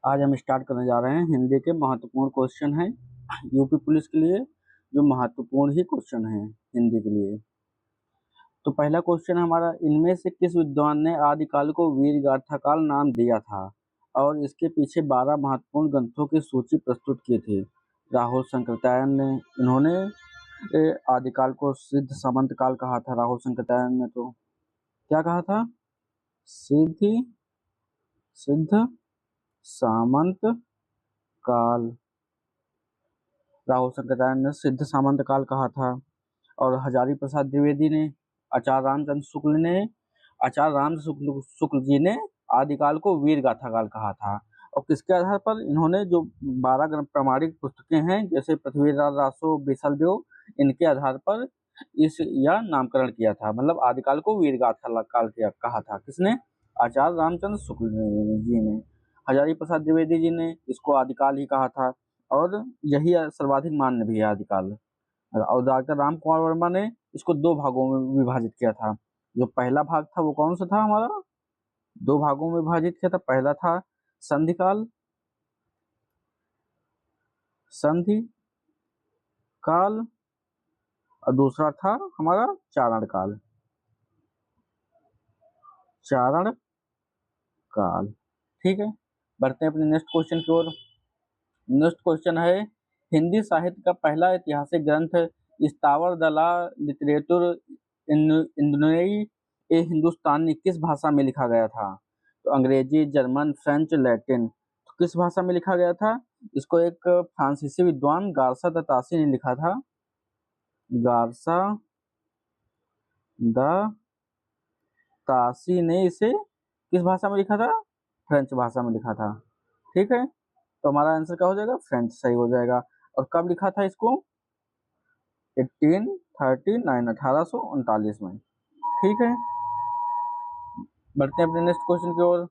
आज हम स्टार्ट करने जा रहे हैं हिंदी के महत्वपूर्ण क्वेश्चन हैं यूपी पुलिस के लिए, जो महत्वपूर्ण ही क्वेश्चन हैं हिंदी के लिए। तो पहला क्वेश्चन हमारा, इनमें से किस विद्वान ने आदिकाल को वीर गाथा काल नाम दिया था और इसके पीछे 12 महत्वपूर्ण ग्रंथों की सूची प्रस्तुत की थी। राहुल शंकरचार्य ने इन्होंने आदिकाल को सिद्ध सामंत काल कहा था। राहुल शंकरचार्य ने तो क्या कहा था? सिद्ध सामंत काल। राहुल शंकरचार्य ने सिद्ध सामंत काल कहा था। और हजारी प्रसाद द्विवेदी ने, आचार्य रामचंद्र शुक्ल जी ने आदिकाल को वीर गाथा काल कहा था। और किसके आधार पर? इन्होंने जो 12 प्रामाणिक पुस्तकें हैं जैसे पृथ्वीराज रासो, बिसलदेव, इनके आधार पर यह नामकरण किया था। मतलब आदिकाल को वीर गाथा काल कहा था। किसने? आचार्य रामचंद्र शुक्ल जी ने। हजारी प्रसाद द्विवेदी जी ने इसको आदिकाल ही कहा था और यही सर्वाधिक मान्य भी है आदिकाल। और डॉक्टर राम कुमार वर्मा ने इसको 2 भागों में विभाजित किया था। जो पहला भाग था वो कौन सा था हमारा? 2 भागों में विभाजित किया था। पहला था संधि काल और दूसरा था हमारा चारण काल। ठीक है, बढ़ते हैं अपने नेक्स्ट क्वेश्चन की ओर। नेक्स्ट क्वेश्चन है, हिंदी साहित्य का पहला ऐतिहासिक ग्रंथ स्थावर दला लिटरेचर इंडोनेई ए हिंदुस्तानी किस भाषा में लिखा गया था? तो अंग्रेजी, जर्मन, फ्रेंच, लैटिन। तो किस भाषा में लिखा गया था? इसको एक फ्रांसीसी विद्वान गार्सा द तासी ने लिखा था। गार्सा द तासी ने इसे किस भाषा में लिखा था? फ्रेंच भाषा में लिखा था। ठीक है, तो हमारा आंसर क्या हो जाएगा? फ्रेंच सही हो जाएगा। और कब लिखा था इसको? 1839 में। ठीक है, बढ़ते हैं अपने नेक्स्ट क्वेश्चन की ओर।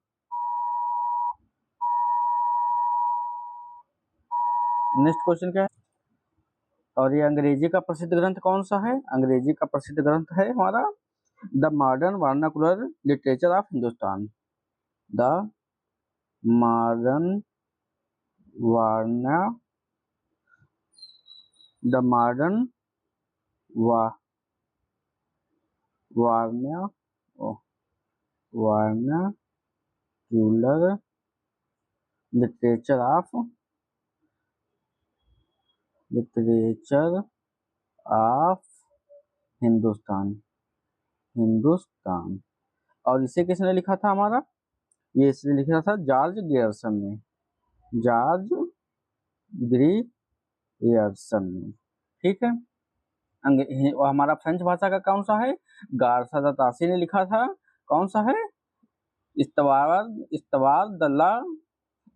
नेक्स्ट क्वेश्चन क्या है? और ये अंग्रेजी का प्रसिद्ध ग्रंथ कौन सा है? अंग्रेजी का प्रसिद्ध ग्रंथ है हमारा the modern vernacular literature of Hindustan. The modern verna the modern verna vernacular literature of Hindustan. और इसे किसने लिखा था हमारा? ये इसने लिखा था जॉर्ज ग्रियर्सन ने। ठीक है, हमारा फ्रेंच भाषा का कौन सा है? गार्सा द तासी ने लिखा था। कौन सा है? इस्तवार दल्ला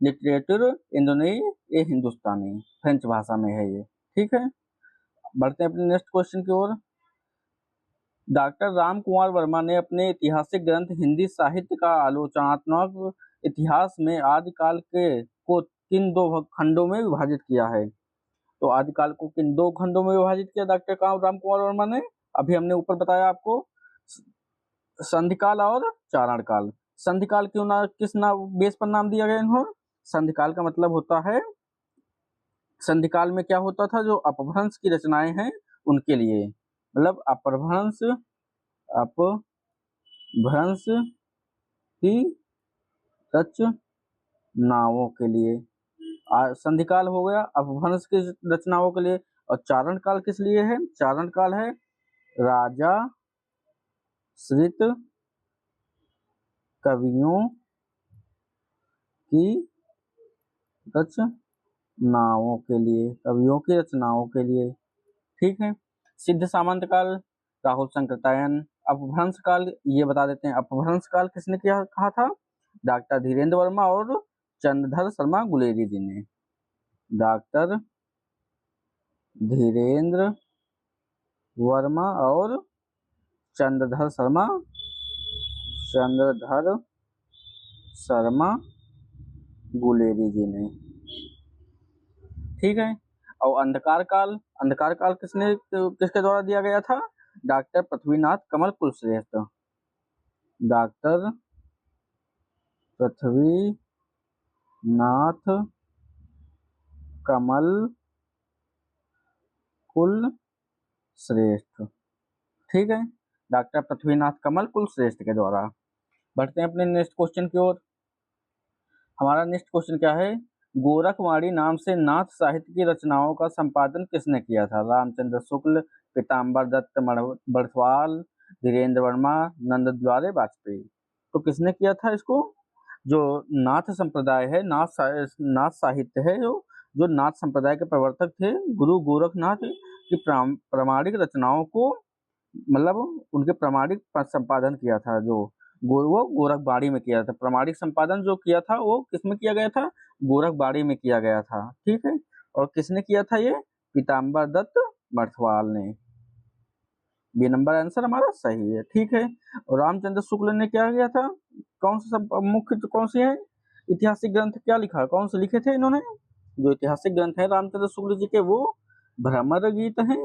लिटरेचर इंडोनेई ए हिंदुस्तानी, फ्रेंच भाषा में है ये। ठीक है, बढ़ते हैं अपने नेक्स्ट क्वेश्चन की ओर। डॉक्टर राम कुमार वर्मा ने अपने ऐतिहासिक ग्रंथ हिंदी साहित्य का आलोचनात्मक इतिहास में आदिकाल को किन 2 खंडों में विभाजित किया है? तो आदिकाल को किन 2 खंडों में विभाजित किया डॉक्टर राम कुमार वर्मा ने? अभी हमने ऊपर बताया आपको, संधिकाल और चारणकाल। संधिकाल किस बेस पर नाम दिया गया इन्होंने? संधिकाल का मतलब होता है, संधिकाल में क्या होता था? जो अपभ्रंश की रचनाएं हैं उनके लिए, मतलब अपभ्रंश की रचनाओं के लिए संधिकाल हो गया, अपभ्रंश की रचनाओं के लिए। और चारण काल किस लिए है? चारण काल है राजा श्रित कवियों की रचनाओं के लिए। ठीक है, सिद्ध सामंत काल राहुल शंकरचार्य। अपभ्रंश काल ये बता देते हैं, अपभ्रंश काल किसने कहा था? डॉक्टर धीरेन्द्र वर्मा और चंद्रधर शर्मा गुलेरी जी ने। डॉक्टर धीरेन्द्र वर्मा और चंद्रधर शर्मा गुलेरी जी ने। ठीक है, और अंधकार काल किसके द्वारा दिया गया था? डॉक्टर पृथ्वीनाथ कमल कुलश्रेष्ठ। डॉक्टर पृथ्वीनाथ नाथ कमल कुल श्रेष्ठ। ठीक है, डॉक्टर पृथ्वीनाथ कमल कुल श्रेष्ठ के द्वारा। बढ़ते हैं अपने नेक्स्ट क्वेश्चन की ओर। हमारा नेक्स्ट क्वेश्चन क्या है, गोरखवाणी नाम से नाथ साहित्य की रचनाओं का संपादन किसने किया था? रामचंद्र शुक्ल, पीताम्बर दत्त बड़सवाल, धीरेन्द्र वर्मा, नंद द्वारे वाजपेयी। तो किसने किया था इसको? जो नाथ संप्रदाय है, नाथ साहित्य है, जो नाथ संप्रदाय के प्रवर्तक थे गुरु गोरखनाथ की प्रामाणिक रचनाओं को, मतलब उनके प्रामाणिक संपादन किया था, जो वो गोरखवाणी में किया था। प्रामाणिक संपादन जो किया था वो किसमें किया गया था? गोरखवाणी में किया गया था। ठीक है, और किसने किया था ये? पीताम्बर दत्त बड़सवाल ने। बी नंबर आंसर हमारा सही है। ठीक है, और रामचंद्र शुक्ल ने क्या किया था? कौन सा मुख्य कौन सी है ऐतिहासिक ग्रंथ क्या लिखा, कौन से लिखे थे इन्होंने? जो ऐतिहासिक ग्रंथ है रामचंद्र शुक्ल जी के, वो भ्रमर गीत है,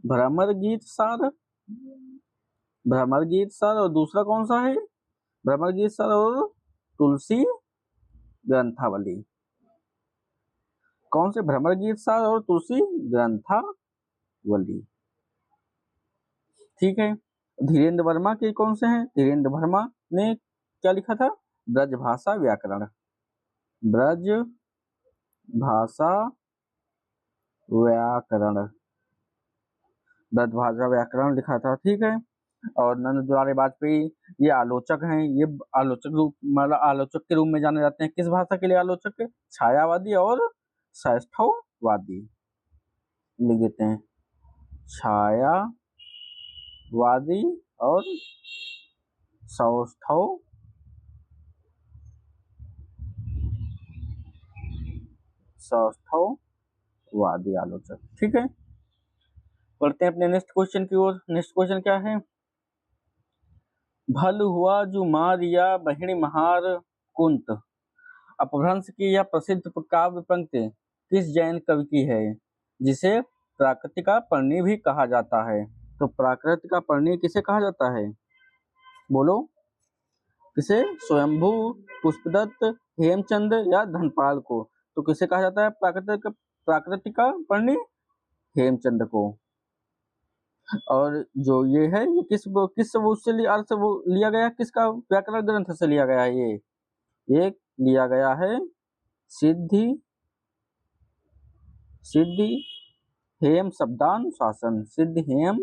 भ्रमर गीत सार, भ्रमर गीत सार, और दूसरा कौन सा है? भ्रमर गीत सार और तुलसी ग्रंथावली। कौन से? भ्रमर गीत सार और तुलसी ग्रंथावली। ठीक है, धीरेन्द्र वर्मा के कौन से हैं? धीरेन्द्र वर्मा ने क्या लिखा था? ब्रज भाषा व्याकरण, ब्रज भाषा व्याकरण, ब्रज भाषा व्याकरण लिखा था। ठीक है, और नंद द्वारे वाजपेयी ये आलोचक हैं, ये आलोचक रूप, मतलब आलोचक के रूप में जाने जाते हैं। किस भाषा के लिए आलोचक? छायावादी और सौष्ठववादी। लिख देते हैं, छायावादी और सौष्ठववादी आलोचक। ठीक है, पढ़ते हैं अपने नेक्स्ट क्वेश्चन की ओर। नेक्स्ट क्वेश्चन क्या है, भल हुआ जो मारिया बहिणी महार कुंत। अपभ्रंश की यह प्रसिद्ध काव्य पंक्ति किस जैन कवि की है, जिसे प्राकृतिका पर्णी भी कहा जाता है? तो प्राकृतिका पर्णी किसे कहा जाता है? बोलो किसे? स्वयंभू, पुष्पदत्त, हेमचंद या धनपाल को? तो किसे कहा जाता है प्राकृतिका पर्णी? हेमचंद को। और जो ये है ये किस उससे अर्थ वो लिया गया, किसका व्याकरण ग्रंथ से लिया गया है? ये लिया गया है सिद्धि हेम शब्दानुशासन, सिद्धि हेम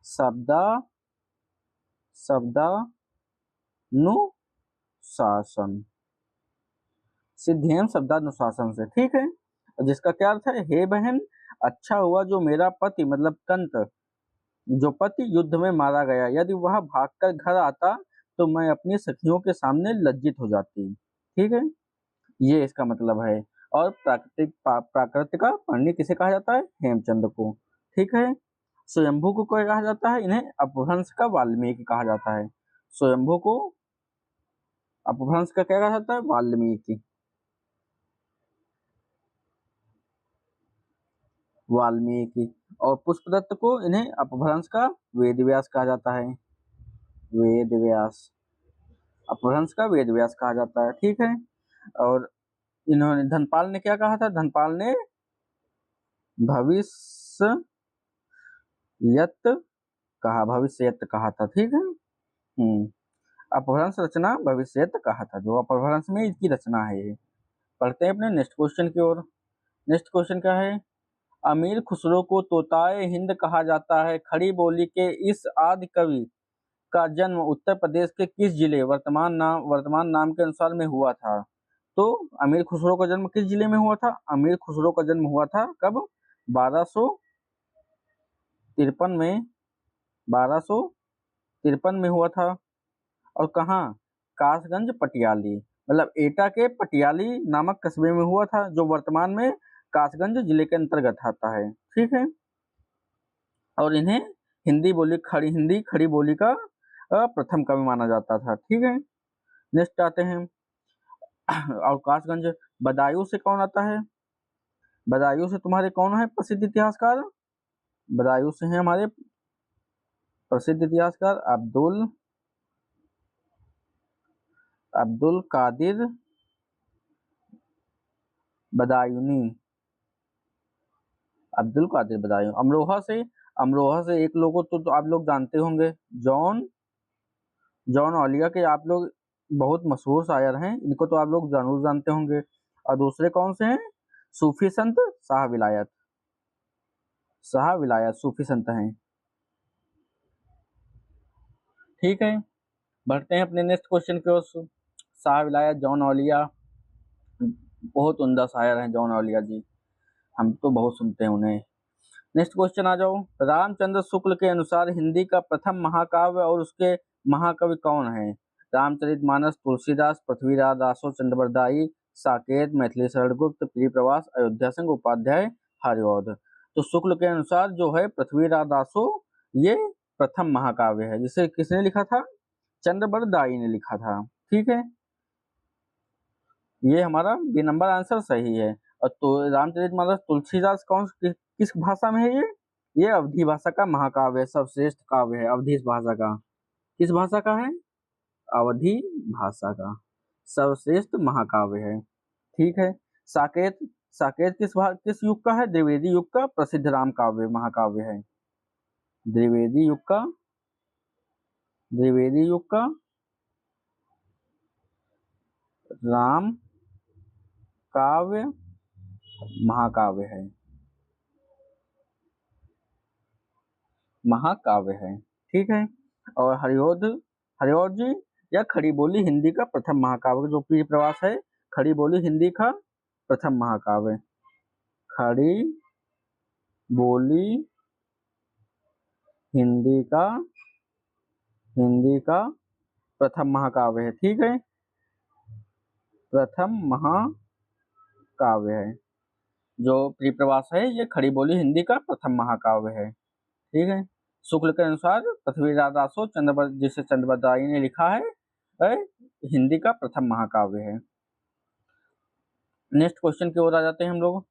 शब्दानुशासन, सिद्धि हेम शब्दानुशासन से। ठीक है, जिसका क्या अर्थ है? हे बहन, अच्छा हुआ जो मेरा पति, मतलब कंत, जो पति युद्ध में मारा गया, यदि वह भागकर घर आता तो मैं अपनी सखियों के सामने लज्जित हो जाती। ठीक है, ये इसका मतलब है। और प्राकृतिका पर्णी किसे कहा जाता है? हेमचंद को। ठीक है, स्वयंभू को क्या कहा जाता है? इन्हें अपभ्रंश का वाल्मीकि कहा जाता है। स्वयंभू को अपभ्रंश का क्या कहा जाता है? वाल्मीकि। और पुष्पदत्त को इन्हें अपभ्रंश का वेदव्यास कहा जाता है। वेदव्यास, अपभ्रंश का वेदव्यास कहा जाता है। ठीक है, और इन्होंने, धनपाल ने क्या कहा था? धनपाल ने भविष्यत कहा था। ठीक है, अपभ्रंश रचना भविष्यत कहा था, जो अपभ्रंश में इसकी रचना है। पढ़ते हैं अपने नेक्स्ट क्वेश्चन की ओर। नेक्स्ट क्वेश्चन क्या है, अमीर खुसरो को तोताए हिंद कहा जाता है। खड़ी बोली के इस आदि कवि का जन्म उत्तर प्रदेश के किस जिले, वर्तमान नाम के अनुसार में हुआ था? तो अमीर खुसरो का जन्म किस जिले में हुआ था? अमीर खुसरो का जन्म हुआ था कब? 1253 में, 1253 में हुआ था। और कहाँ? कासगंज पटियाली, मतलब एटा के पटियाली नामक कस्बे में हुआ था, जो वर्तमान में कासगंज जिले के अंतर्गत आता है। ठीक है, और इन्हें हिंदी खड़ी बोली का प्रथम कवि माना जाता था। ठीक है, नेक्स्ट आते हैं, और कासगंज, बदायूं से कौन आता है? बदायूं से तुम्हारे कौन है प्रसिद्ध इतिहासकार? बदायूं से हैं हमारे प्रसिद्ध इतिहासकार अब्दुल कादिर बदायूनी, अब्दुल कादिर बदायूं। अमरोहा से एक लोगों तो आप लोग जानते होंगे, जॉन ओलिया के आप लोग बहुत मशहूर शायर हैं, इनको तो आप लोग जरूर जानते होंगे। और दूसरे कौन से हैं? सूफी संत शाह विलायत सूफी संत हैं। ठीक है, बढ़ते हैं अपने नेक्स्ट क्वेश्चन की ओर। शाह विलायत, जॉन ओलिया, बहुत उम्दा शायर हैं जॉन ओलिया जी, हम तो बहुत सुनते हैं उन्हें। नेक्स्ट क्वेश्चन आ जाओ। रामचंद्र शुक्ल के अनुसार हिंदी का प्रथम महाकाव्य और उसके महाकवि कौन है? रामचरितमानस, तुलसीदास, पृथ्वीराज रासो, चंद्रबरदाई, साकेत, मैथिली शरण गुप्त, प्रिय प्रवास, अयोध्या सिंह उपाध्याय, हरिऔध। तो शुक्ल के अनुसार जो है पृथ्वीराज रासो ये प्रथम महाकाव्य है, जिसे किसने लिखा था? चंद्रबरदाई ने लिखा था। ठीक है, ये हमारा बी नंबर आंसर सही है। और तो रामचरितमानस तुलसीदास किस भाषा में है? ये अवधी भाषा का महाकाव्य है, सर्वश्रेष्ठ काव्य है अवधी भाषा का। किस भाषा का है? अवधी भाषा का सर्वश्रेष्ठ महाकाव्य है। ठीक है, साकेत साकेत किस युग का है? द्विवेदी युग का प्रसिद्ध राम काव्य महाकाव्य है। द्विवेदी युग का राम काव्य महाकाव्य है, ठीक है। और हरिऔध जी या खड़ी बोली हिंदी का प्रथम महाकाव्य, जो प्रिय प्रवास है खड़ी बोली हिंदी का प्रथम महाकाव्य, खड़ी बोली हिंदी का प्रथम महाकाव्य है। ठीक है, प्रथम महाकाव्य है जो प्रिय प्रवास है, ये खड़ी बोली हिंदी का प्रथम महाकाव्य है। ठीक है, शुक्ल के अनुसार पृथ्वीराज रासो जिसे चंद्रबरदाई ने लिखा है हिंदी का प्रथम महाकाव्य है। नेक्स्ट क्वेश्चन की ओर आ जाते हैं हम लोग।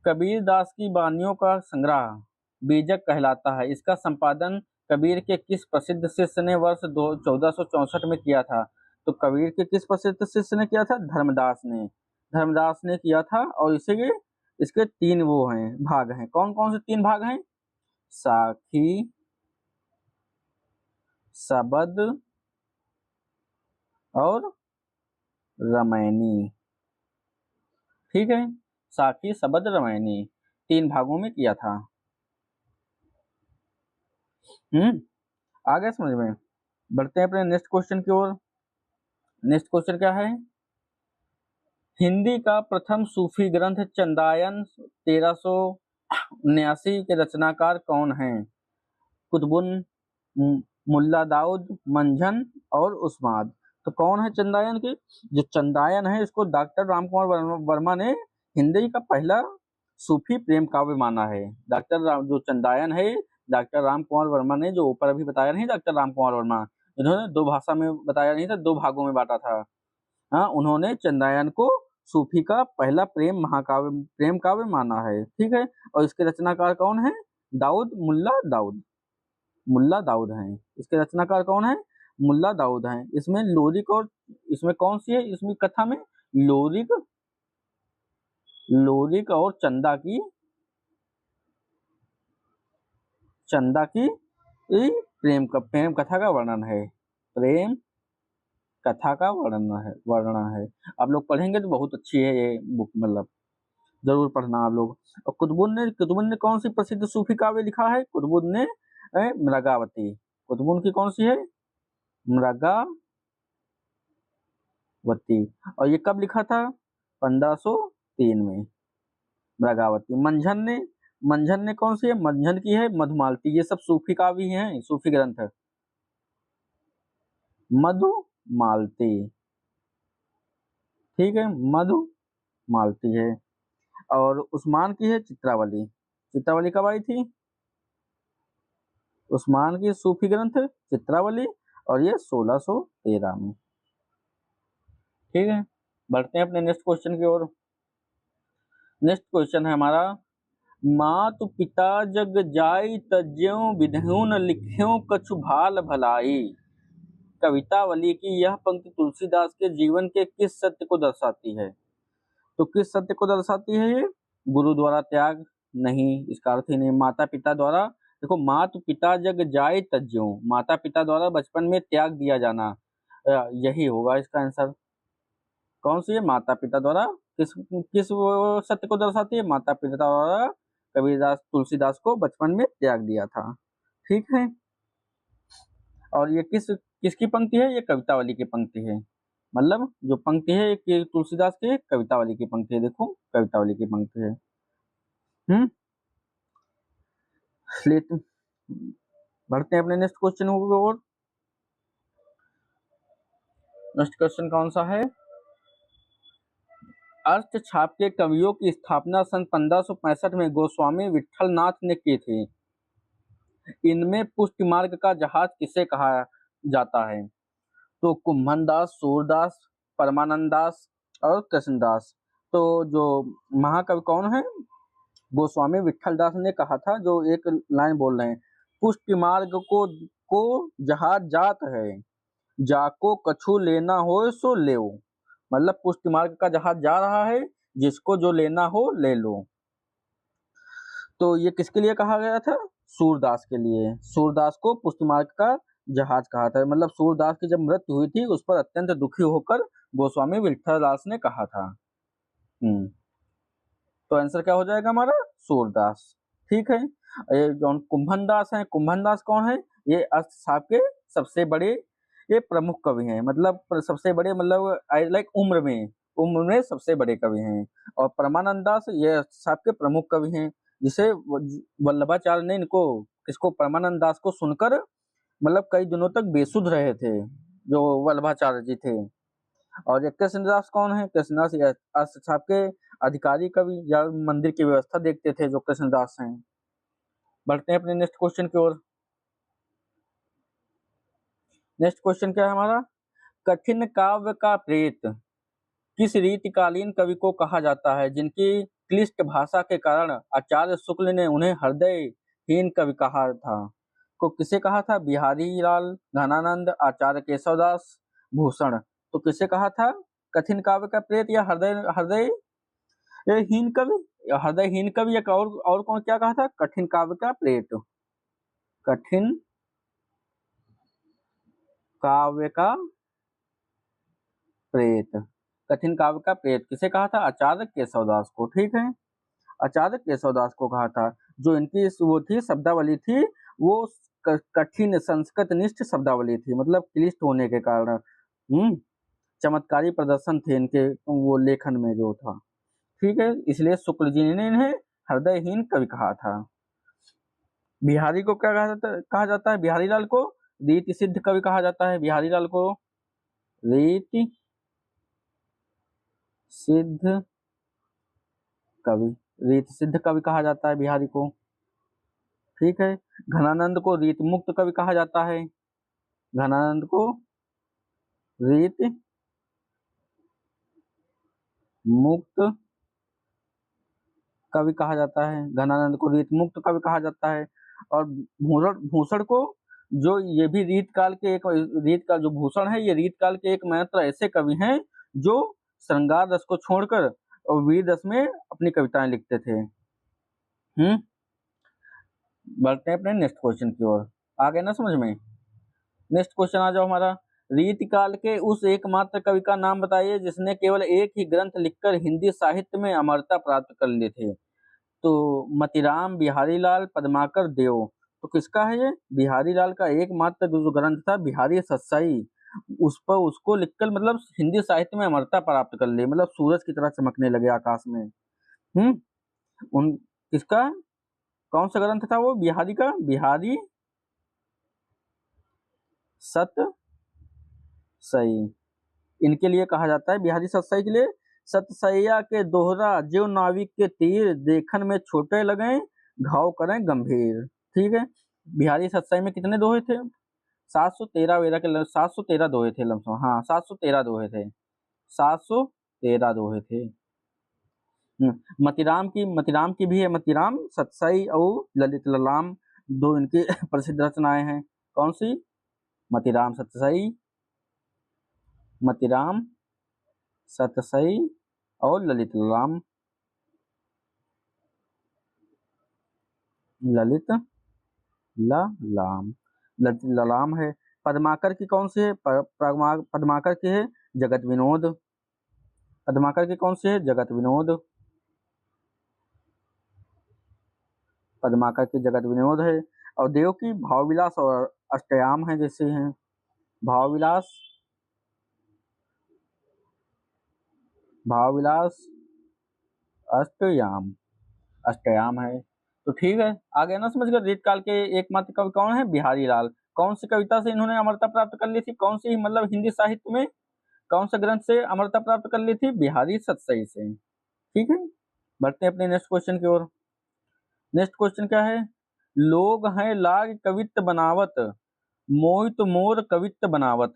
कबीर दास की वाणियों का संग्रह बीजक कहलाता है, इसका संपादन कबीर के किस प्रसिद्ध शिष्य ने वर्ष 1464 में किया था? तो कबीर के किस प्रसिद्ध शिष्य ने किया था? धर्मदास ने किया था। और इसके 3 वो हैं भाग हैं। कौन कौन से 3 भाग हैं? साखी, सबद और रामायणी। ठीक है, साखी, सबद, रामायणी 3 भागों में किया था। आ गया समझ में? बढ़ते हैं अपने नेक्स्ट क्वेश्चन की ओर। नेक्स्ट क्वेश्चन क्या है? हिंदी का प्रथम सूफी ग्रंथ चंदायन 1379 के रचनाकार कौन हैं? कुतुबुन, मुल्ला दाऊद, मंझन और उस्माद। तो कौन है चंदायन के? जो चंदायन है इसको डॉक्टर रामकुमार वर्मा ने हिंदी का पहला सूफी प्रेम काव्य माना है। जो चंदायन है डॉक्टर रामकुमार वर्मा ने, जो ऊपर अभी बताया नहीं डॉक्टर रामकुमार वर्मा, इन्होंने 2 भाषा में बताया नहीं था, 2 भागों में बांटा था। हाँ, उन्होंने चंदायन को सूफी का पहला प्रेम काव्य माना है। ठीक है, और इसके रचनाकार कौन है? मुल्ला दाऊद हैं। इसके रचनाकार कौन है? मुल्ला दाऊद हैं। इसमें कौन सी है? इसमें कथा में लोरिक और चंदा की प्रेम कथा का वर्णन है। प्रेम कथा का वर्णन है। आप लोग पढ़ेंगे तो बहुत अच्छी है ये बुक, मतलब जरूर पढ़ना आप लोग। और कुतुबुन ने कौन सी प्रसिद्ध सूफी काव्य लिखा है? कुतुबुन ने मृगावती। कुतुबुन की कौन सी है? मृगावती। और ये कब लिखा था? 1503 में मृगावती। मंझन ने कौन सी है? मंझन की है मधुमालती। ये सब सूफी काव्य हैं, सूफी ग्रंथ है। मधुमालती, ठीक है, मधुमालती है। और उस्मान की है चित्रावली कब आई थी? उस्मान की सूफी ग्रंथ चित्रावली, और ये 1613 में। ठीक है, बढ़ते हैं अपने नेक्स्ट क्वेश्चन की ओर। नेक्स्ट क्वेश्चन है हमारा, मातु पिता जग जाई तज्यों विधुन लिख्यों कछु भाल भलाई। कवितावली की यह पंक्ति तुलसीदास के जीवन के किस सत्य को दर्शाती है? तो किस सत्य को दर्शाती है ये? गुरु द्वारा त्याग नहीं, इसका अर्थ ही नहीं। माता पिता द्वारा, देखो मात पिता जग जाय तज्ज्यों, माता पिता द्वारा बचपन में त्याग दिया जाना, यही होगा इसका आंसर। कौन सी है? माता पिता द्वारा किस किस वो सत्य को दर्शाती है? माता पिता द्वारा कबीरदास तुलसीदास को बचपन में त्याग दिया था। ठीक है, और ये किसकी पंक्ति है? ये कवितावली की पंक्ति है। मतलब जो पंक्ति है ये तुलसीदास की कवितावली की पंक्ति है। देखो कवितावली की पंक्ति है। लेते बढ़ते हैं अपने नेक्स्ट क्वेश्चन की ओर। नेक्स्ट क्वेश्चन कौन सा है? अर्थ छाप के कवियों की स्थापना सन 1565 में गोस्वामी विट्ठल नाथ ने की थी। इनमें पुष्टि मार्ग का जहाज किसे कहा जाता है? तो कुम्भनदास, सूरदास, परमानंद दास और कृष्णदास। तो जो महाकवि कौन है? गोस्वामी विट्ठल दास ने कहा था, जो एक लाइन बोल रहे हैं, पुष्टि मार्ग को जहाज जात है, जाको कछु लेना हो सो ले। मतलब पुष्टि मार्ग का जहाज जा रहा है, जिसको जो लेना हो ले लो। तो ये किसके लिए कहा गया था? सूरदास के लिए। सूरदास को पुष्टि मार्ग का जहाज कहा था। मतलब सूरदास की जब मृत्यु हुई थी, उस पर अत्यंत दुखी होकर गोस्वामी विट्ठल दास ने कहा था। तो आंसर क्या हो जाएगा हमारा? सूरदास। ठीक है, ये जो कुंभनदास हैं, कुंभनदास कौन है? ये अर्थशास्त्र के सबसे बड़े ये प्रमुख कवि हैं। मतलब सबसे बड़े, मतलब लाइक उम्र में सबसे बड़े कवि हैं। और परमानंद दास ये अर्थशास्त्र के प्रमुख कवि हैं, जिसे वल्लभाचार्य ने इनको इसको परमानंद दास को सुनकर मतलब कई दिनों तक बेसुध रहे थे, जो वल्लभाचार्य जी थे। और ये कृष्णदास कौन है? कृष्णदास अर्थशास्त्र के अधिकारी कवि या मंदिर की व्यवस्था देखते थे, जो कृष्णदास हैं। बढ़ते हैं अपने नेक्स्ट क्वेश्चन की ओर। नेक्स्ट क्वेश्चन क्या है हमारा? कठिन काव्य का प्रेत किस रीतिकालीन कवि को कहा जाता है, जिनकी क्लिष्ट भाषा के कारण आचार्य शुक्ल ने उन्हें हृदयहीन कवि कहा था? को किसे कहा था? बिहारी लाल, घनानंद, आचार्य केशवदास, भूषण। तो किसे कहा था? कठिन काव्य का प्रेत या हृदयहीन कवि? हृदयहीन कवि, या और कौन क्या कहा था? कठिन काव्य का प्रेत। कठिन काव्य का प्रेत, कठिन काव्य का प्रेत किसे कहा था? आचार्य केशवदास को। ठीक है, आचार्य केशवदास को कहा था। जो इनकी वो थी शब्दावली थी, वो कठिन संस्कृत निष्ठ शब्दावली थी। मतलब क्लिष्ट होने के कारण चमत्कारी प्रदर्शन थे इनके वो लेखन में जो था। ठीक है, इसलिए शुक्ल जी ने इन्हें हृदयहीन कवि कहा था। बिहारी को क्या कहा जाता है? बिहारी लाल को रीति सिद्ध कवि कहा जाता है। बिहारी लाल को रीति सिद्ध कवि, रीति सिद्ध कवि कहा जाता है बिहारी को। ठीक है, घनानंद को रीति मुक्त कवि कहा जाता है। घनानंद को रीति मुक्त कवि कहा जाता है। घनानंद को रीत मुक्त कवि कहा जाता है। और भूषण को, जो ये भी रीत काल जो भूषण है, ये रीत काल के एक मात्र ऐसे कवि हैं जो श्रृंगार रस को छोड़कर और वीर रस में अपनी कविताएं लिखते थे। बढ़ते हैं अपने नेक्स्ट क्वेश्चन की ओर। आ गए ना समझ में? नेक्स्ट क्वेश्चन आ जाओ हमारा। रीतिकाल के उस एकमात्र कवि का नाम बताइए जिसने केवल एक ही ग्रंथ लिखकर हिंदी साहित्य में अमरता प्राप्त कर ली थी। तो मतीराम, बिहारी लाल, पद्माकर, देव। तो किसका है ये? बिहारी लाल का एकमात्र जो ग्रंथ था बिहारी सत्साई, उस पर उसको लिखकर मतलब हिंदी साहित्य में अमरता प्राप्त कर ली। मतलब सूरज की तरह चमकने लगे आकाश में। उन किसका कौन सा ग्रंथ था वो? बिहारी का बिहारी सत सही। इनके लिए कहा जाता है, बिहारी सत्साई के लिए, सतसैया के दोहरा जो नाविक के तीर देखन में छोटे लगे घाव करें गंभीर। ठीक है, बिहारी सत्साई में कितने दोहे थे? 713 वेरा के 713 दोहे थे लमसम। हाँ, 713 दोहे थे। 713 दोहे थे। मतीराम की भी है। मतीराम, सतसाई और ललित ललाम, दो इनकी प्रसिद्ध रचनाएं हैं। कौन सी? मतीराम सतसाई, मतीराम सतसई और ललित ललाम, ललित ललाम, ललित ललाम है। पद्माकर की कौन सी है? पद्माकर की है जगत विनोद। पद्माकर की कौन सी है? जगत विनोद। पद्माकर की जगत विनोद है। और देव की भावविलास और अष्टयाम है, जैसे हैं भावविलास, भावविलास अष्टयाम, अष्टयाम है। तो ठीक है, आ गया ना समझ गए। रीतकाल के एकमात्र कवि कौन है? बिहारी लाल। कौन सी कविता से इन्होंने अमरता प्राप्त कर ली थी? कौन सी मतलब हिंदी साहित्य में कौन से ग्रंथ से अमरता प्राप्त कर ली थी? बिहारी सतसई से। ठीक है, बढ़ते हैं अपने नेक्स्ट क्वेश्चन की ओर। नेक्स्ट क्वेश्चन क्या है? लोग हैं लाग कवित्त बनावत, मोहित मोर कवित्त बनावत।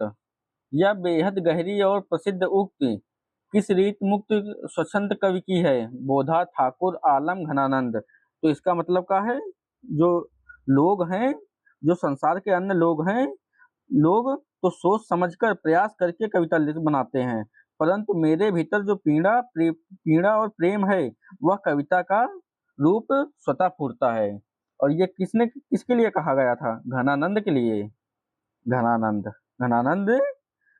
यह बेहद गहरी और प्रसिद्ध उक्ति किस रीत मुक्त स्वच्छंद कवि की है? बोधा, ठाकुर, आलम, घनानंद। तो इसका मतलब क्या है? जो लोग हैं, जो संसार के अन्य लोग हैं, लोग तो सोच समझकर प्रयास करके कविता बनाते हैं, परंतु मेरे भीतर जो पीड़ा और प्रेम है, वह कविता का रूप स्वतः फूटता है। और ये किसके लिए कहा गया था? घनानंद के लिए। घनानंद, घनानंद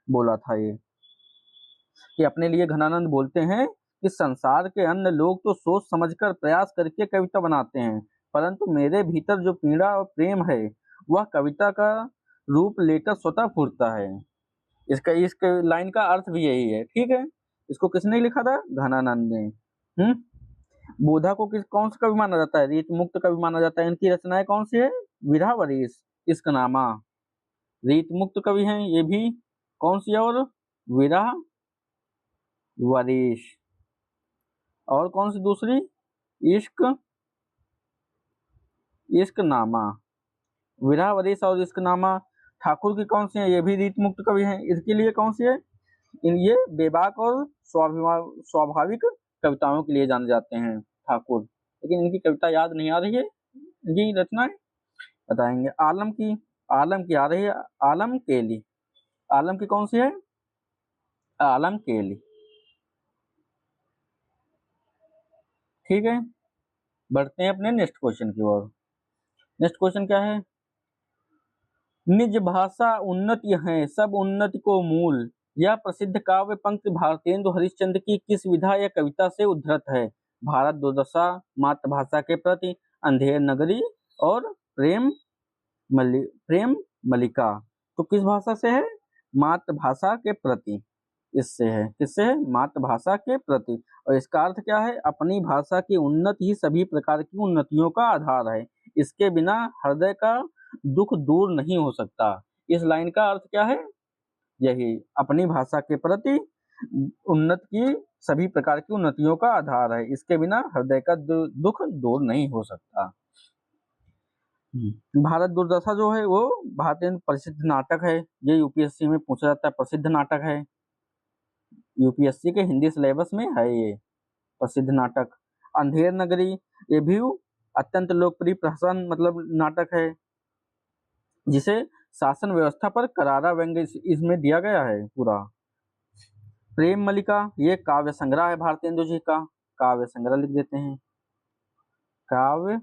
बोला था ये, कि अपने लिए घनानंद बोलते हैं कि संसार के अन्य लोग तो सोच समझकर प्रयास करके कविता बनाते हैं, परंतु मेरे भीतर जो पीड़ा और प्रेम है, वह कविता का रूप लेकर स्वतः फूटता है। इस लाइन का अर्थ भी यही है। ठीक है, इसको किसने लिखा था? घनानंद ने। बोधा को कौन सा कवि माना जाता है? रीत मुक्त कवि माना जाता है। इनकी रचनाएं कौन सी है? विरह वरीस, इश्कनामा। रीत मुक्त कवि हैं ये भी। कौन सी? और विरह वरीश, और कौन सी दूसरी? इश्क, इश्कनामा। विरह वरीश और इश्कनामा। ठाकुर की कौन सी है? ये भी रीत मुक्त कवि हैं। इसके लिए कौन सी है? ये बेबाक और स्वाभाविक कविताओं के लिए जाने जाते हैं ठाकुर, लेकिन इनकी कविता याद नहीं आ रही है। इनकी रचनाएं बताएंगे। आलम की आ रही है, आलम केली। आलम की कौन सी है? आलम केली। ठीक है, बढ़ते हैं अपने नेक्स्ट क्वेश्चन की ओर। नेक्स्ट क्वेश्चन क्या है? निज भाषा उन्नति है सब उन्नति को मूल, यह प्रसिद्ध काव्य पंक्ति भारतेंदु हरिश्चंद्र की किस विधा या कविता से उद्धृत है? भारत दुर्दशा, मातृभाषा के प्रति, अंधेर नगरी, और प्रेम मलिका। तो किस भाषा से है? मातृभाषा के प्रति। इससे है, किससे है? मातृभाषा के प्रति। और इसका अर्थ क्या है? अपनी भाषा की उन्नति ही सभी प्रकार की उन्नतियों का आधार है, इसके बिना हृदय का दुख दूर नहीं हो सकता। इस लाइन का अर्थ क्या है? यही, अपनी भाषा के प्रति उन्नति की सभी प्रकार की उन्नतियों का आधार है, इसके बिना हृदय का दुख दूर नहीं हो सकता। भारत दुर्दशा जो है वो भारतीय प्रसिद्ध नाटक है। ये यूपीएससी में पूछा जाता है, प्रसिद्ध नाटक है। यूपीएससी के हिंदी सिलेबस में है ये प्रसिद्ध नाटक। अंधेर नगरी, ये भी अत्यंत लोकप्रिय प्रहसन मतलब नाटक है, जिसे शासन व्यवस्था पर करारा व्यंग्य इसमें दिया गया है पूरा। प्रेम मलिका, ये काव्य संग्रह है भारतेंदु जी का। काव्य संग्रह लिख देते हैं, काव्य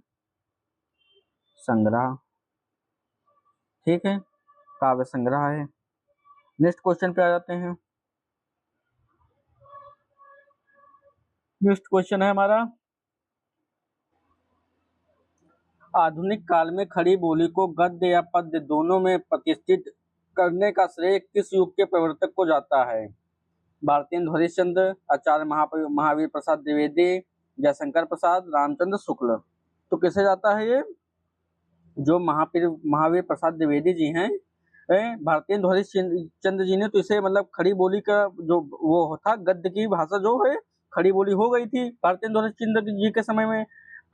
संग्रह। ठीक है, काव्य संग्रह है। नेक्स्ट क्वेश्चन पे आ जाते हैं। नेक्स्ट क्वेश्चन है हमारा, आधुनिक काल में खड़ी बोली को गद्य या पद्य दोनों में प्रतिष्ठित करने का श्रेय किस युग के प्रवर्तक को जाता है? भारतेंदु हरिश्चंद्र, आचार्य महावीर प्रसाद द्विवेदी, जयशंकर प्रसाद, रामचंद्र शुक्ल। तो किसे जाता है ये? जो महावीर प्रसाद द्विवेदी जी हैं, भारतेंदु हरिश्चंद्र जी ने तो इसे मतलब खड़ी बोली का जो वो था, गद्य की भाषा जो है खड़ी बोली हो गई थी भारतेंदु हरिश्चंद्र जी के समय में,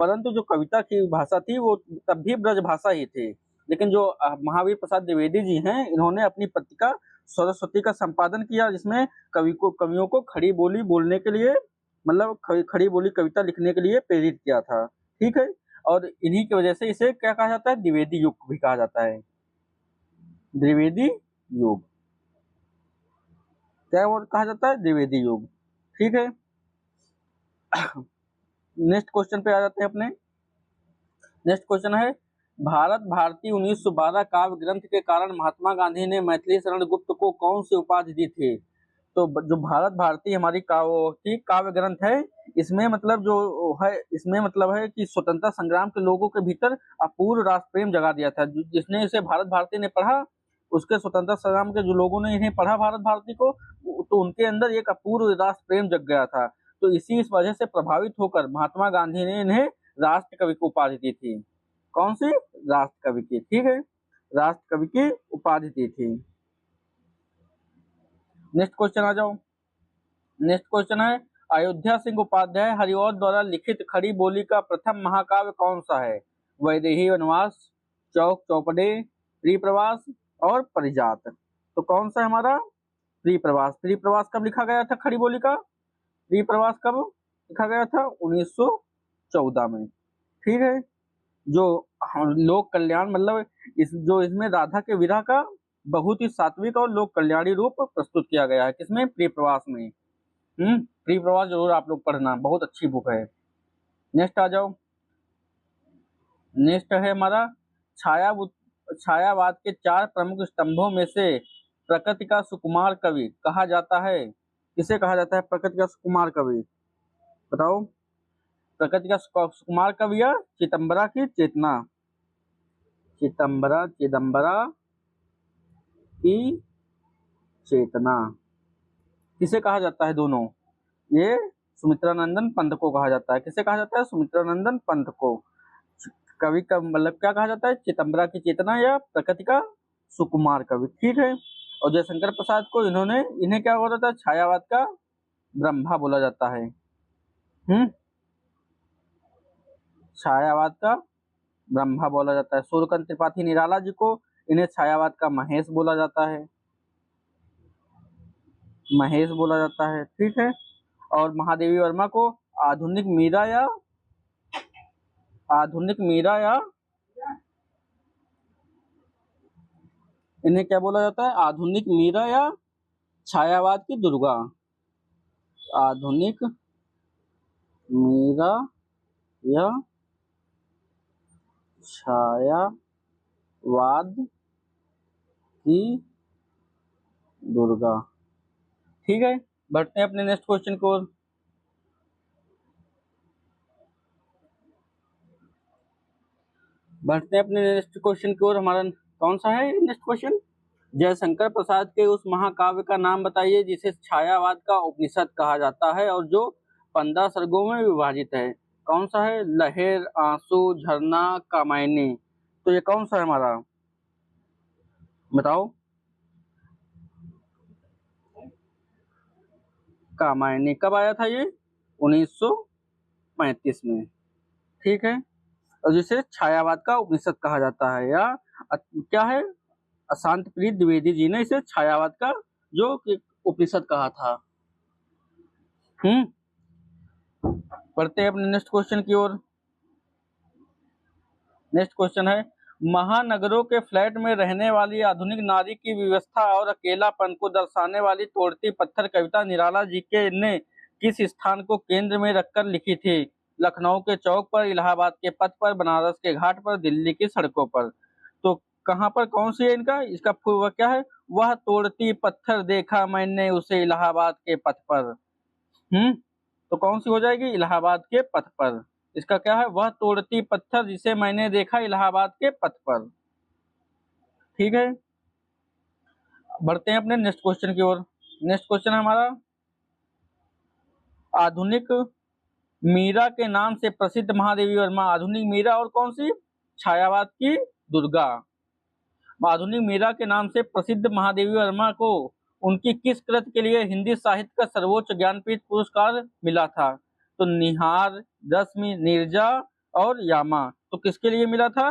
परंतु जो कविता की भाषा थी वो तब भी ब्रज भाषा ही थी। लेकिन जो महावीर प्रसाद द्विवेदी जी हैं, इन्होंने अपनी पत्रिका सरस्वती का संपादन किया, जिसमें कवियों को खड़ी बोली बोलने के लिए मतलब खड़ी बोली कविता लिखने के लिए प्रेरित किया था। ठीक है, और इन्हीं की वजह से इसे क्या कहा जाता है? द्विवेदी युग भी कहा जाता है। द्विवेदी युग क्या वो कहा जाता है? द्विवेदी युग। ठीक है, नेक्स्ट क्वेश्चन पे आ जाते हैं अपने। नेक्स्ट क्वेश्चन है, भारत भारती 1912 काव्य ग्रंथ के कारण महात्मा गांधी ने मैथिली शरण गुप्त को कौन सी उपाधि दी थी? तो जो भारत भारती हमारी काव्य ग्रंथ है, इसमें मतलब जो है, इसमें मतलब है कि स्वतंत्रता संग्राम के लोगों के भीतर अपूर्व राष्ट्र प्रेम जगा दिया था। जिसने इसे भारत भारती ने पढ़ा, उसके स्वतंत्रता संग्राम के जो लोगों ने इन्हें पढ़ा भारत भारती को, तो उनके अंदर एक अपूर्व राष्ट्र प्रेम जग गया था। तो इस वजह से प्रभावित होकर महात्मा गांधी ने इन्हें राष्ट्र कवि की उपाधि दी थी। कौन सी? राष्ट्र कवि की। ठीक है, राष्ट्र कवि की उपाधि दी थी। नेक्स्ट क्वेश्चन आ जाओ। नेक्स्ट क्वेश्चन है, अयोध्या सिंह उपाध्याय हरिऔध द्वारा लिखित खड़ी बोली का प्रथम महाकाव्य कौन सा है? वैदेही वनवास, चौक चौपड़े, प्रियप्रवास और परिजात। तो कौन सा है हमारा? प्रियप्रवास। प्रियप्रवास कब लिखा गया था खड़ी बोली का? प्रियप्रवास कब लिखा गया था? 1914 में। ठीक है, जो लोक कल्याण मतलब इसमें राधा के विरह का बहुत ही सात्विक और लोक कल्याणी रूप प्रस्तुत किया गया है। किसमें? प्रियप्रवास में। प्रियप्रवास जरूर आप लोग पढ़ना, बहुत अच्छी बुक है। नेक्स्ट आ जाओ। नेक्स्ट है हमारा, छायावाद के 4 प्रमुख स्तंभों में से प्रकृति का सुकुमार कवि कहा जाता है। किसे कहा जाता है प्रकृति का सुकुमार कवि? बताओ। प्रकृति का सुकुमार कवि या चिदंबरा की चेतना? चिदंबरा की चेतना किसे कहा जाता है? दोनों ये सुमित्रानंदन पंत को कहा जाता है। किसे कहा जाता है? सुमित्रानंदन पंत को। कवि का मतलब क्या कहा जाता है? चिदंबरा की चेतना या प्रकृति का सुकुमार कवि। ठीक है, और जयशंकर प्रसाद को इन्हें क्या बोला जाता है? छायावाद का ब्रह्मा बोला जाता है। छायावाद का ब्रह्मा बोला जाता है। सूर्यकांत त्रिपाठी निराला जी को इन्हें छायावाद का महेश बोला जाता है। महेश बोला जाता है। ठीक है, और महादेवी वर्मा को आधुनिक मीरा या इन्हें क्या बोला जाता है? आधुनिक मीरा या छायावाद की दुर्गा। आधुनिक मीरा या छायावाद की दुर्गा। ठीक है, बढ़ते हैं अपने नेक्स्ट क्वेश्चन की ओर। हमारा कौन सा है नेक्स्ट क्वेश्चन? जयशंकर प्रसाद के उस महाकाव्य का नाम बताइए जिसे छायावाद का उपनिषद कहा जाता है और जो 15 सर्गों में विभाजित है। कौन सा है? लहर, आंसू, झरना, कामायनी। तो ये कौन सा है हमारा? बताओ। कामायनी कब आया था? ये 1935 में। ठीक है, और जिसे छायावाद का उपनिषद कहा जाता है, या क्या है? अशांत प्रीत द्विवेदी जी ने इसे छायावाद का जो उपनिषद कहा था। पढ़ते हैं अपने नेक्स्ट क्वेश्चन की ओर। नेक्स्ट क्वेश्चन है, महानगरों के फ्लैट में रहने वाली आधुनिक नारी की व्यवस्था और अकेलापन को दर्शाने वाली तोड़ती पत्थर कविता निराला जी के ने किस स्थान को केंद्र में रखकर लिखी थी? लखनऊ के चौक पर, इलाहाबाद के पथ पर, बनारस के घाट पर, दिल्ली की सड़कों पर। तो कहाँ पर? कौन सी है इनका? इसका वह क्या है? वह तोड़ती पत्थर देखा मैंने उसे इलाहाबाद के पथ पर। तो कौन सी हो जाएगी? इलाहाबाद के पथ पर। इसका क्या है? वह तोड़ती पत्थर जिसे मैंने देखा इलाहाबाद के पथ पर। ठीक है, बढ़ते हैं अपने नेक्स्ट क्वेश्चन की ओर। नेक्स्ट क्वेश्चन है हमारा, आधुनिक मीरा के नाम से प्रसिद्ध महादेवी वर्मा। आधुनिक मीरा और कौन सी? छायावाद की दुर्गा। आधुनिक मीरा के नाम से प्रसिद्ध महादेवी वर्मा को उनकी किस कृति के लिए हिंदी साहित्य का सर्वोच्च ज्ञानपीठ पुरस्कार मिला था? तो निहार, रश्मि, नीरजा और यामा। तो किसके लिए मिला था?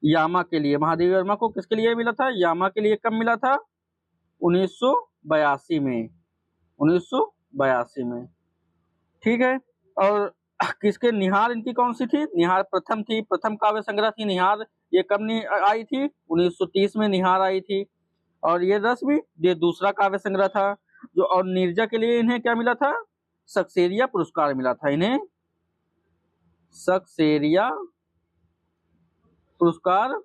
यामा के लिए। महादेवी वर्मा को किसके लिए मिला था? यामा के लिए। कब मिला था? 1982 में। 1982 में। ठीक है, और किसके? निहार इनकी कौन सी थी? निहार प्रथम थी, प्रथम काव्य संग्रह थी निहार। ये कब आई थी? 1930 में निहार आई थी। और ये रश्मि ये दूसरा काव्य संग्रह था। जो और नीरजा के लिए इन्हें क्या मिला था? सक्सेरिया पुरस्कार मिला था इन्हें, सक्सेरिया पुरस्कार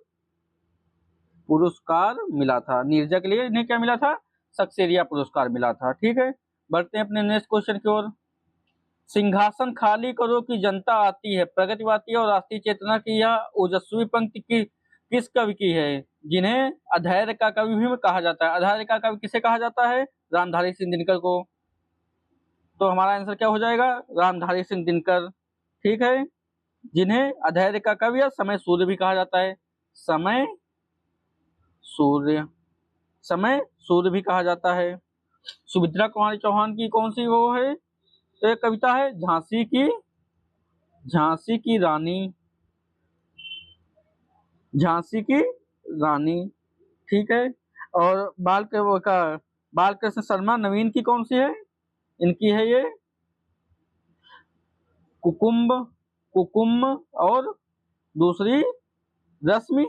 मिला था। नीरजा के लिए इन्हें क्या मिला था? सक्सेरिया पुरस्कार मिला था। ठीक है, बढ़ते हैं अपने नेक्स्ट क्वेश्चन की ओर। सिंहासन खाली करो कि जनता आती है, प्रगतिवादी और राष्ट्रीय चेतना की यह ओजस्वी पंक्ति की किस कवि की है, जिन्हें अधैर्य का कवि भी कहा जाता है? अधैर्य का कवि किसे कहा जाता है? रामधारी सिंह दिनकर को। तो हमारा आंसर क्या हो जाएगा? रामधारी सिंह दिनकर। ठीक है, जिन्हें अधैर्य का कवि या समय सूर्य भी कहा जाता है, समय सूर्य भी कहा जाता है। सुमित्रा कुमारी चौहान की कौन सी वो है एक कविता है? झांसी की रानी। ठीक है, और बालकृष्ण शर्मा नवीन की कौन सी है? इनकी है ये कुकुम्ब और दूसरी रश्मि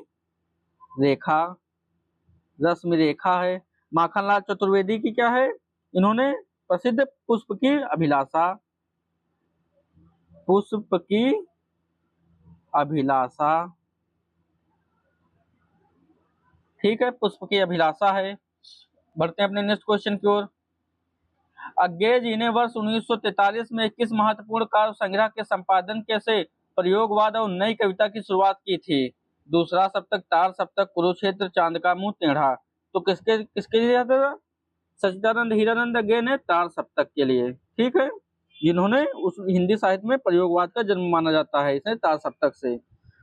रेखा है। माखनलाल चतुर्वेदी की क्या है? इन्होंने प्रसिद्ध पुष्प की अभिलाषा। ठीक है, पुष्प की अभिलाषा है। बढ़ते हैं अपने नेक्स्ट क्वेश्चन की ओर। अज्ञेय जी ने वर्ष 1943 में किस महत्वपूर्ण काव्य संग्रह के संपादन के से प्रयोगवाद और नई कविता की शुरुआत की थी? दूसरा सप्तक, तार सप्तक, कुरुक्षेत्र, चांद का मुंह, टेढ़ा। तो किसके लिए था? सच्चिदानंद हीरानंद अज्ञेय ने तार सप्तक के लिए। ठीक है, जिन्होंने उस हिंदी साहित्य में प्रयोगवाद का जन्म माना जाता है इसे तार सप्तक से।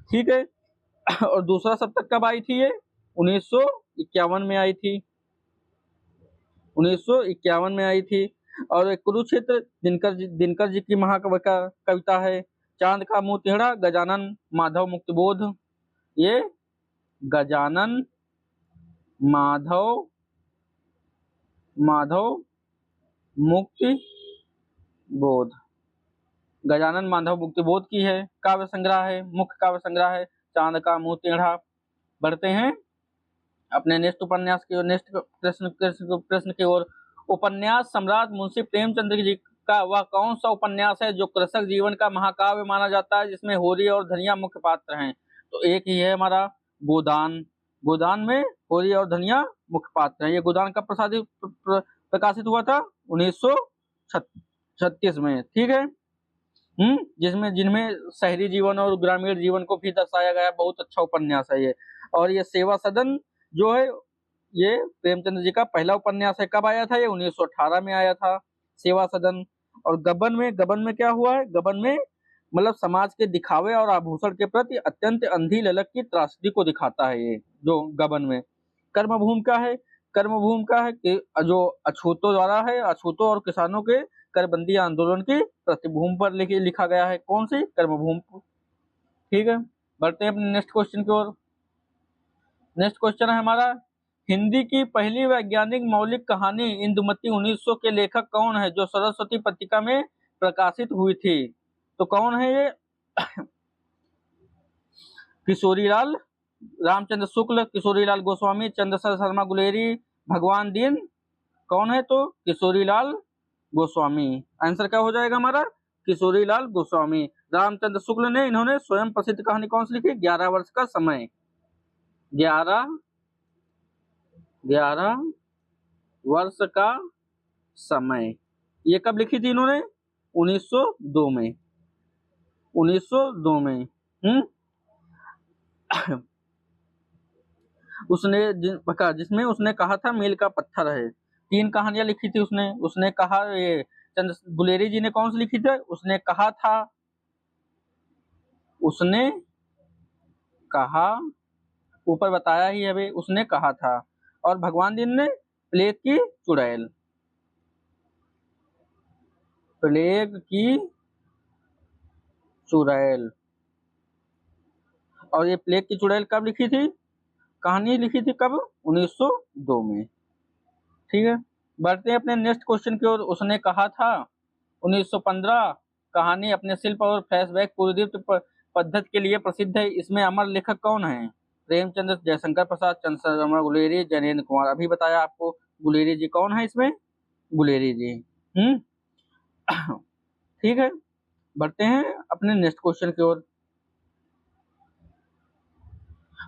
ठीक है, और दूसरा सप्तक कब आई थी? ये 1951 में आई थी, 1951 में आई थी। और कुरुक्षेत्र दिनकर जी की महाकाव्य का कविता है। चांद का मुंह टेढ़ा गजानन माधव मुक्तिबोध। ये गजानन माधव मुक्तिबोध, गजानन माधव मुक्तिबोध की है काव्य संग्रह है, मुख्य काव्य संग्रह है चांद का मुंह टेढ़ा। बढ़ते हैं अपने नेक्स्ट उपन्यास की ओर, नेक्स्ट प्रश्न की ओर। उपन्यास सम्राट मुंशी प्रेमचंद्र जी का वह कौन सा उपन्यास है जो कृषक जीवन का महाकाव्य माना जाता है, जिसमें होरी और धनिया मुख्य पात्र हैं? तो एक ही है हमारा गोदान में होरी और धनिया मुख्य पात्र हैं। ये गोदान का प्रकाशित हुआ था 1936 में। ठीक है, जिनमें शहरी जीवन और ग्रामीण जीवन को भी दर्शाया गया। बहुत अच्छा उपन्यास है ये। और ये सेवा सदन जो है ये प्रेमचंद्र जी का पहला उपन्यास है। कब आया था? ये 1918 में आया था, सेवा सदन। और गबन में क्या हुआ है? गबन में मतलब समाज के दिखावे और आभूषण के प्रति अत्यंत अंधी ललक की त्रासदी को दिखाता है ये जो गबन में। कर्मभूमि का है कि जो अछूतों और किसानों के करबंदी आंदोलन की पृष्ठभूमि पर लिखा गया है। कौन सी? कर्मभूमि। ठीक है, बढ़ते हैं अपने नेक्स्ट क्वेश्चन की ओर। नेक्स्ट क्वेश्चन है हमारा, हिंदी की पहली वैज्ञानिक मौलिक कहानी इंदुमती 1900 के लेखक कौन है, जो सरस्वती पत्रिका में प्रकाशित हुई थी? तो कौन है ये? किशोरीलाल रामचंद्र शुक्ल, किशोरीलाल गोस्वामी, चंद्रशेखर शर्मा गुलेरी, भगवान दीन। कौन है? तो किशोरीलाल गोस्वामी। आंसर क्या हो जाएगा हमारा? किशोरीलाल गोस्वामी। रामचंद्र शुक्ल ने इन्होंने स्वयं प्रसिद्ध कहानी कौन सी लिखी? 11 वर्ष का समय। 11 वर्ष का समय। ये कब लिखी थी इन्होंने? 1902 में। 1902 में। जिसमें उसने कहा था मील का पत्थर है। 3 कहानियां लिखी थी उसने कहा। ये गुलेरी जी ने कौन सी लिखी थी? उसने कहा ऊपर बताया ही अभी, उसने कहा था। और भगवान दीन ने प्लेग की चुड़ैल। और ये प्लेग की चुड़ैल कब लिखी थी? कहानी लिखी थी कब? 1902 में। ठीक है, बढ़ते हैं अपने नेक्स्ट क्वेश्चन की ओर। उसने कहा था 1915 कहानी अपने शिल्प और फ्लैशबैक पुनर्दीप्त पद्धति के लिए प्रसिद्ध है। इसमें अमर लेखक कौन है? प्रेमचंद्र, जयशंकर प्रसाद, चंद्रशेखर शर्मा गुलेरी, जयेंद्र कुमार। अभी बताया आपको गुलेरी जी कौन है इसमें? गुलेरी जी। ठीक है, बढ़ते हैं अपने नेक्स्ट क्वेश्चन की ओर।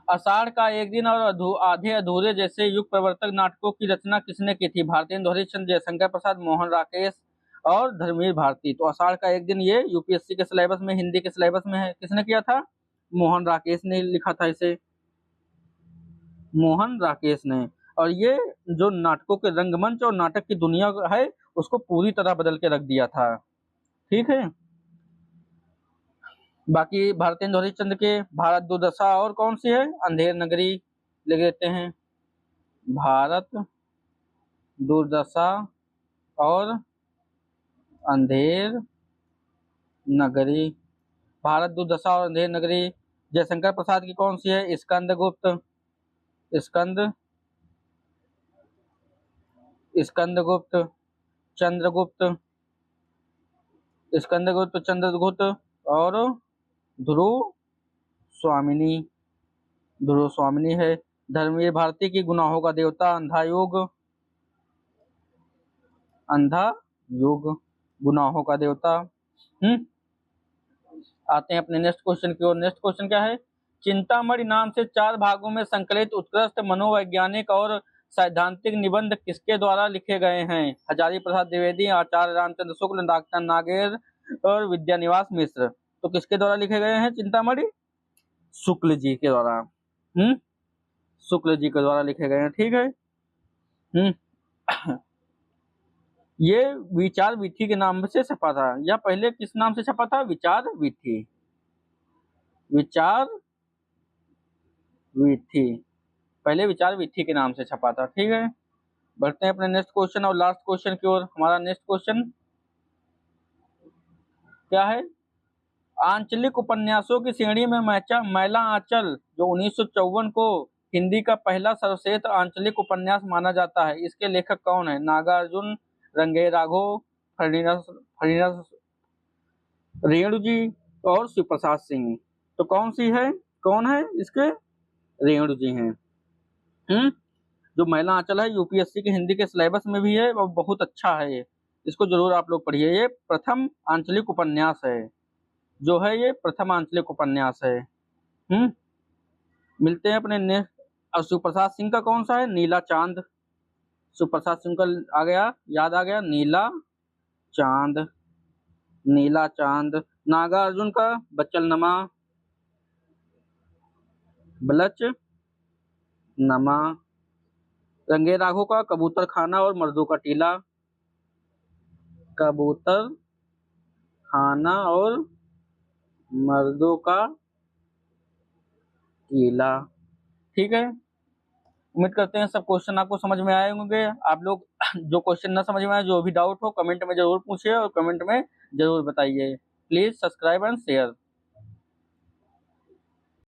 आषाढ़ का एक दिन और आधे अधूरे जैसे युग प्रवर्तक नाटकों की रचना किसने की थी? भारतेंदु हरिश्चंद्र, जयशंकर प्रसाद, मोहन राकेश और धर्मवीर भारती। तो आषाढ़ का एक दिन ये यूपीएससी के सिलेबस में, हिंदी के सिलेबस में है, किसने किया था? मोहन राकेश ने लिखा था इसे, मोहन राकेश ने। और ये जो नाटकों के रंगमंच और नाटक की दुनिया है उसको पूरी तरह बदल के रख दिया था। ठीक है, बाकी भारतेंदु हरिश्चंद्र के भारत दुर्दशा और कौन सी है? अंधेर नगरी लिख देते हैं, भारत दुर्दशा और अंधेर नगरी। भारत दुर्दशा और अंधेर नगरी। जयशंकर प्रसाद की कौन सी है? स्कंदगुप्त, स्कंद स्कंदगुप्त, चंद्रगुप्त, स्कंदगुप्त, चंद्रगुप्त और ध्रुव स्वामिनी, ध्रुव स्वामिनी है। धर्मवीर भारती की गुनाहों का देवता, अंधा युग, अंधा युग गुनाहों का देवता। आते हैं अपने नेक्स्ट क्वेश्चन की ओर। नेक्स्ट क्वेश्चन क्या है? चिंतामणि नाम से 4 भागों में संकलित उत्कृष्ट मनोवैज्ञानिक और सैद्धांतिक निबंध किसके द्वारा लिखे गए हैं? हजारी प्रसाद द्विवेदी, आचार्य रामचंद्र शुक्ल, डॉक्टर नागेर और विद्यानिवास मिश्र। तो किसके द्वारा लिखे गए हैं चिंतामणि? शुक्ल जी के द्वारा। शुक्ल जी के द्वारा लिखे गए हैं। ठीक है। ये विचार विथि के नाम से छपा था, या पहले किस नाम से छपा था? विचार विथि, विचार विथि, पहले विचार विथि के नाम से छपा था। ठीक है, बढ़ते हैं अपने नेक्स्ट क्वेश्चन और लास्ट क्वेश्चन की ओर। हमारा नेक्स्ट क्वेश्चन क्या है? आंचलिक उपन्यासों की श्रेणी में मैला आंचल जो 1954 को हिंदी का पहला सर्वश्रेष्ठ आंचलिक उपन्यास माना जाता है, इसके लेखक कौन है? नागार्जुन, रंगे राघव, फणिरस रेणु जी और शिव प्रसाद सिंह। तो कौन सी है, कौन है इसके? रेणु जी हैं। जो मैला आंचल है यूपीएससी के हिंदी के सिलेबस में भी है और बहुत अच्छा है ये, इसको जरूर आप लोग पढ़िए। ये प्रथम आंचलिक उपन्यास है, जो है ये प्रथम आंचलिक उपन्यास है। मिलते हैं अपने नेक्स्ट। और शिव प्रसाद सिंह का कौन सा है? नीला चांद। शिव प्रसाद सिंह का आ गया, याद आ गया, नीला चांद, नीला चांद। नागार्जुन का बचलनमा, बलच नमा। रंगे राघव का कबूतर खाना और मर्दों का टीला, कबूतर खाना और मर्दों का टीला। ठीक है, उम्मीद करते हैं सब क्वेश्चन आपको समझ में आए होंगे। आप लोग जो क्वेश्चन ना समझ में आए, जो भी डाउट हो, कमेंट में जरूर पूछिए और कमेंट में जरूर बताइए। Please subscribe and share.